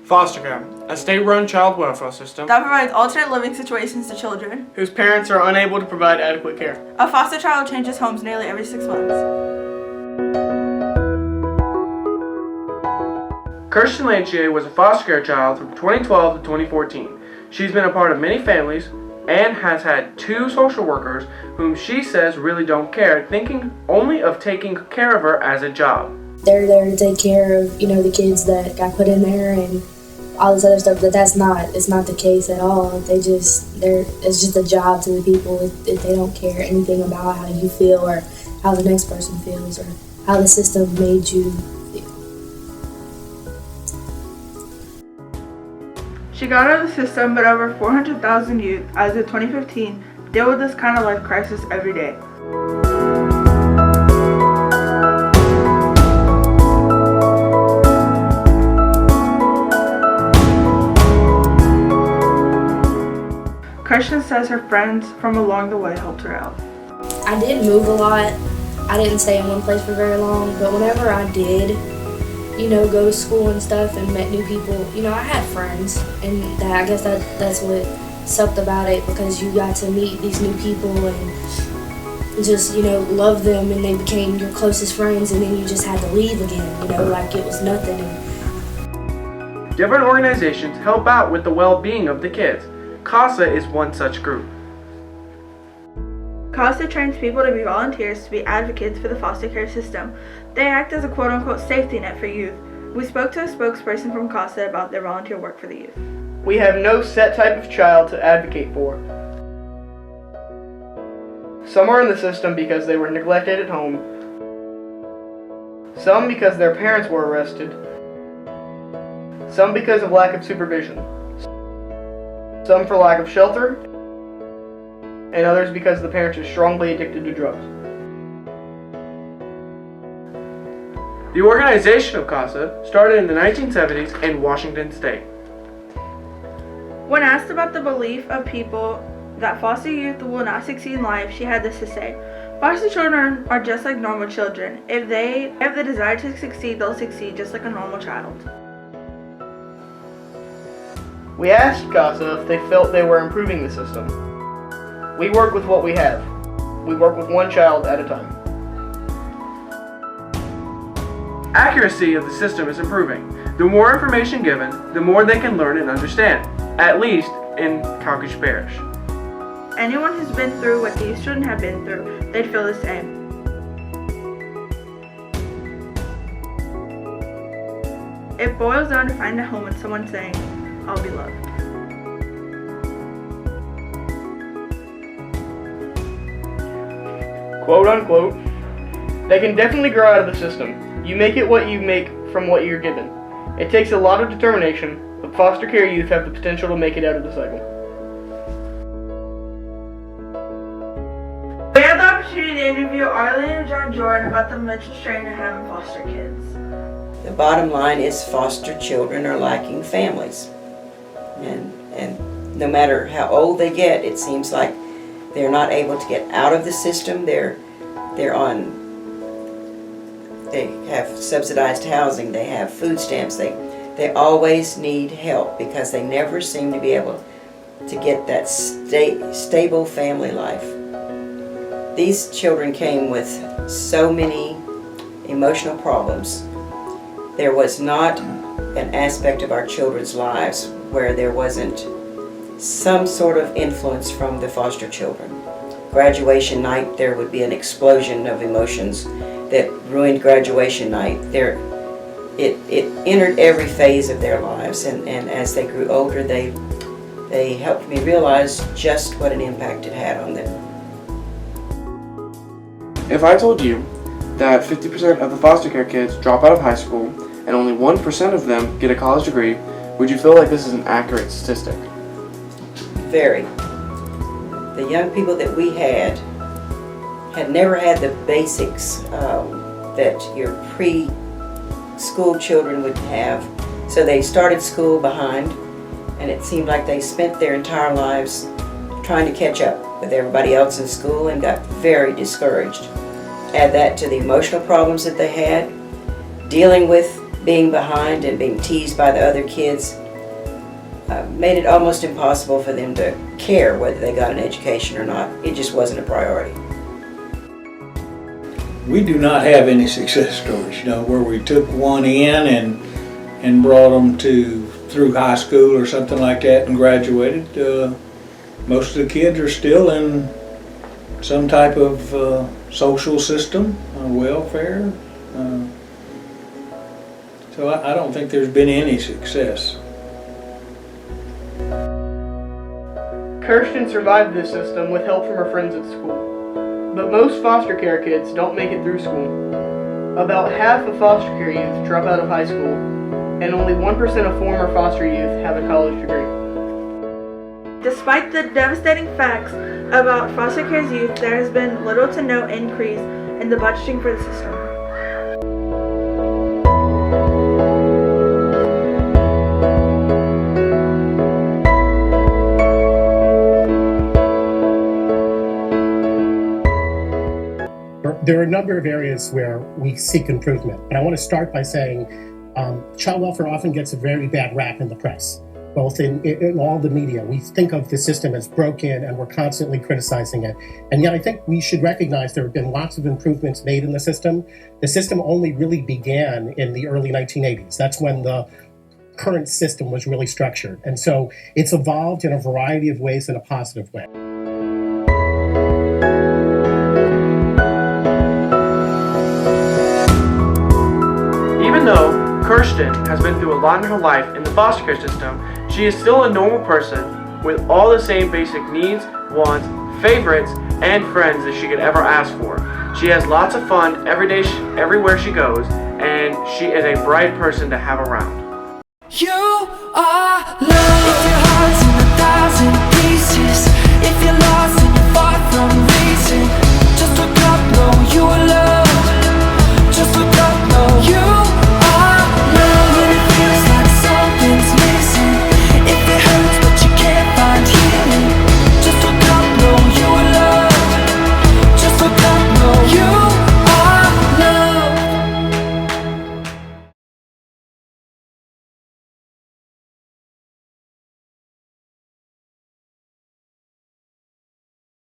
Foster care, a state-run child welfare system that provides alternate living situations to children whose parents are unable to provide adequate care. A foster child changes homes nearly every 6 months. Kirsten Lanchier was a foster care child from 2012 to 2014. She's been a part of many families and has had 2 social workers whom she says really don't care, thinking only of taking care of her as a job. They're there to take care of, the kids that got put in there and all this other stuff, but it's not the case at all. It's just a job to the people. If they don't care anything about how you feel or how the next person feels or how the system made you feel. She got out of the system, but over 400,000 youth as of 2015 deal with this kind of life crisis every day. Kirsten says her friends from along the way helped her out. I did move a lot. I didn't stay in one place for very long, but whenever I did, go to school and stuff and met new people, I had friends, and I guess that's what sucked about it, because you got to meet these new people and just, love them, and they became your closest friends, and then you just had to leave again, like it was nothing. Different organizations help out with the well-being of the kids. CASA is one such group. CASA trains people to be volunteers to be advocates for the foster care system. They act as a quote-unquote safety net for youth. We spoke to a spokesperson from CASA about their volunteer work for the youth. We have no set type of child to advocate for. Some are in the system because they were neglected at home. Some because their parents were arrested. Some because of lack of supervision. Some for lack of shelter, and others because the parents are strongly addicted to drugs. The organization of CASA started in the 1970s in Washington State. When asked about the belief of people that foster youth will not succeed in life, she had this to say: "Foster children are just like normal children. If they have the desire to succeed, they'll succeed just like a normal child." We asked CASA if they felt they were improving the system. We work with what we have. We work with one child at a time. Accuracy of the system is improving. The more information given, the more they can learn and understand, at least in Calcasieu Parish. Anyone who's been through what these children have been through, they'd feel the same. It boils down to finding a home and someone saying, "I'll be loved." Quote unquote, they can definitely grow out of the system. You make it what you make from what you're given. It takes a lot of determination, but foster care youth have the potential to make it out of the cycle. We had the opportunity to interview Arlene and John Jordan about the mental strain of having foster kids. The bottom line is foster children are lacking families. And no matter how old they get, it seems like they're not able to get out of the system. They have subsidized housing, they have food stamps, they always need help because they never seem to be able to get that stable family life. These children came with so many emotional problems. There was not an aspect of our children's lives where there wasn't some sort of influence from the foster children. Graduation night, there would be an explosion of emotions that ruined graduation night. It entered every phase of their lives, and as they grew older, they helped me realize just what an impact it had on them. If I told you that 50% of the foster care kids drop out of high school and only 1% of them get a college degree, would you feel like this is an accurate statistic? Very. The young people that we had never had the basics that your pre-school children would have. So they started school behind, and it seemed like they spent their entire lives trying to catch up with everybody else in school and got very discouraged. Add that to the emotional problems that they had, dealing with being behind and being teased by the other kids made it almost impossible for them to care whether they got an education or not. It just wasn't a priority. We do not have any success stories, where we took one in and brought them through high school or something like that and graduated. Most of the kids are still in some type of social system, welfare. So I don't think there's been any success. Kirsten survived this system with help from her friends at school. But most foster care kids don't make it through school. About half of foster care youth drop out of high school, and only 1% of former foster youth have a college degree. Despite the devastating facts about foster care's youth, there has been little to no increase in the budgeting for the system. There are a number of areas where we seek improvement, but I want to start by saying child welfare often gets a very bad rap in the press, both in all the media. We think of the system as broken and we're constantly criticizing it. And yet I think we should recognize there have been lots of improvements made in the system. The system only really began in the early 1980s. That's when the current system was really structured. And so it's evolved in a variety of ways in a positive way. Even though Kirsten has been through a lot in her life in the foster care system, she is still a normal person with all the same basic needs, wants, favorites, and friends that she could ever ask for. She has lots of fun every day, everywhere she goes, and she is a bright person to have around. You are love.